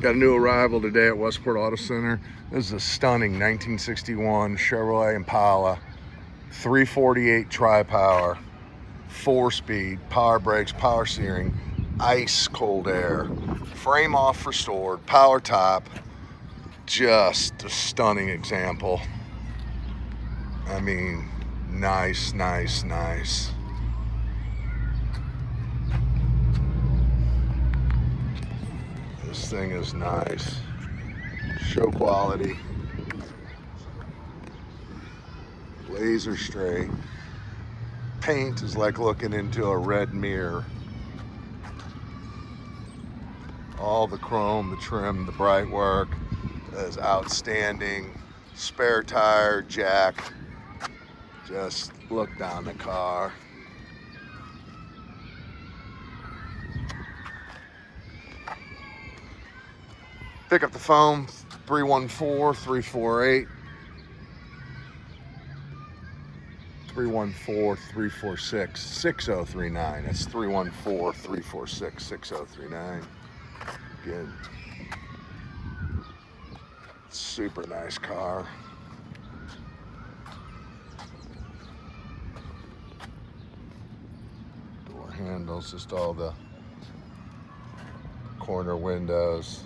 Got a new arrival today at Westport Auto Center. This is a stunning 1961 Chevrolet Impala, 348 Tri Power, 4-speed, power brakes, power steering, ice cold air, frame off restored, power top. Just a stunning example. I mean, nice, nice, nice. This thing is nice. Show quality. Laser straight. Paint is like looking into a red mirror. All the chrome, the trim, the bright work is outstanding. Spare tire, jack. Just look down the car. Pick up the phone, 314-348-346-6039. That's 314-346-6039. Again, super nice car. Door handles, just all the corner windows.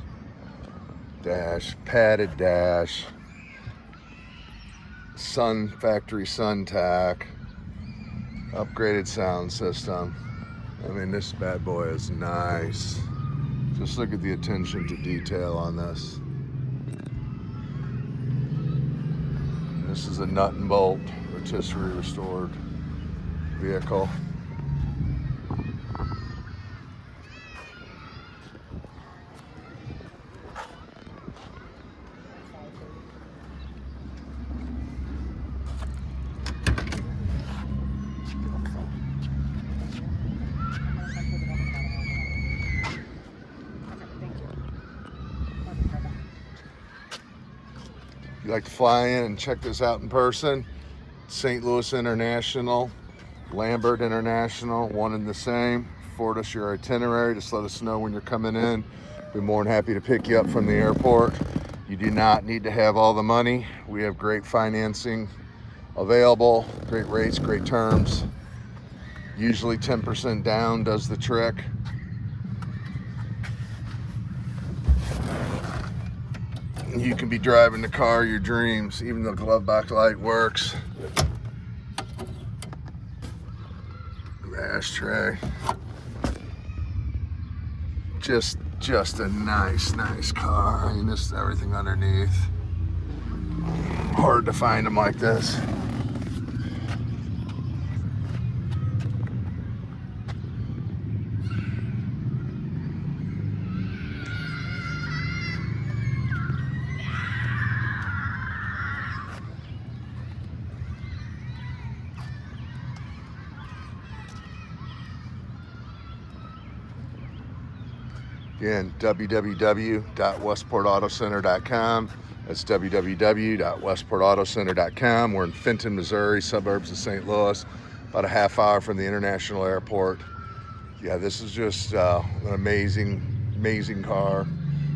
Dash, padded dash, factory sun tack, upgraded sound system. I mean, this bad boy is nice. Just look at the attention to detail on this. This is a Nut Bolt Rotisserie restored vehicle. If you'd like to fly in and check this out in person, St. Louis International, Lambert International, one and the same. Forward us your itinerary. Just let us know when you're coming in. Be more than happy to pick you up from the airport. You do not need to have all the money. We have great financing available, great rates, great terms. Usually 10% down does the trick. You can be driving the car of your dreams. Even the glove box light works. Ashtray. Just a nice car. I mean, this everything underneath. Hard to find them like this. Again, www.westportautocenter.com. That's www.westportautocenter.com. We're in Fenton, Missouri, suburbs of St. Louis, about a half hour from the international airport. Yeah, this is just an amazing car.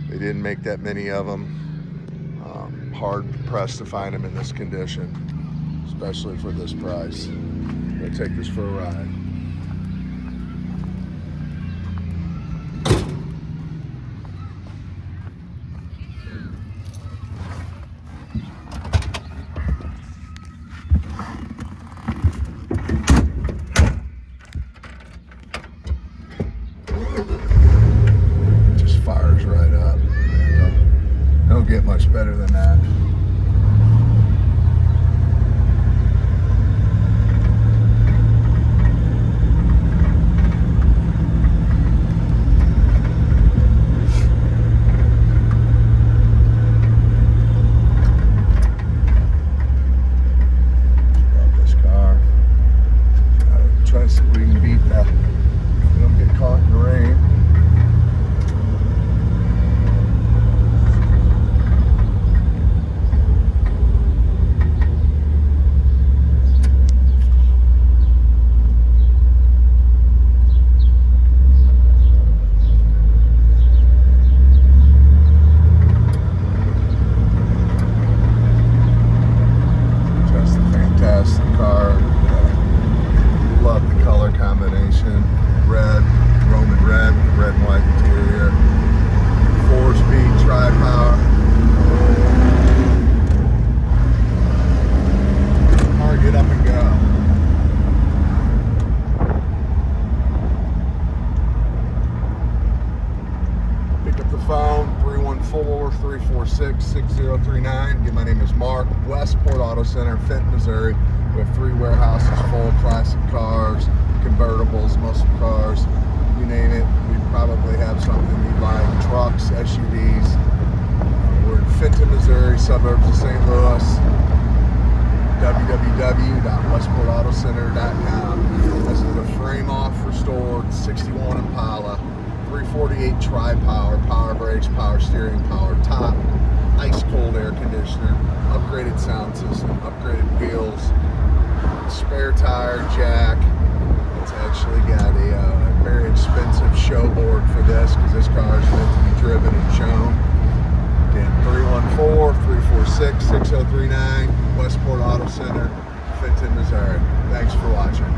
They didn't make that many of them. Hard pressed to find them in this condition, especially for this price. I'm gonna take this for a ride. Don't get much better than that. Love this car. Try to see if we can beat that. We don't get caught in the rain. Pick up the phone, 314-346-6039. Again, my name is Mark, Westport Auto Center, Fenton, Missouri. We have 3 warehouses full of classic cars, convertibles, muscle cars, you name it. We probably have something you'd like, trucks, SUVs. We're in Fenton, Missouri, suburbs of St. Louis. www.westportautocenter.com. This is a frame-off restored 61 Impala, 348 Tri Power, power brakes, power steering, power top, ice-cold air conditioner, upgraded sound system, upgraded wheels, spare tire jack. It's actually got a very expensive show board for this because this car is meant to be driven and shown. Again, 314-346-6039, Westport Auto Center, Fenton, Missouri. Thanks for watching.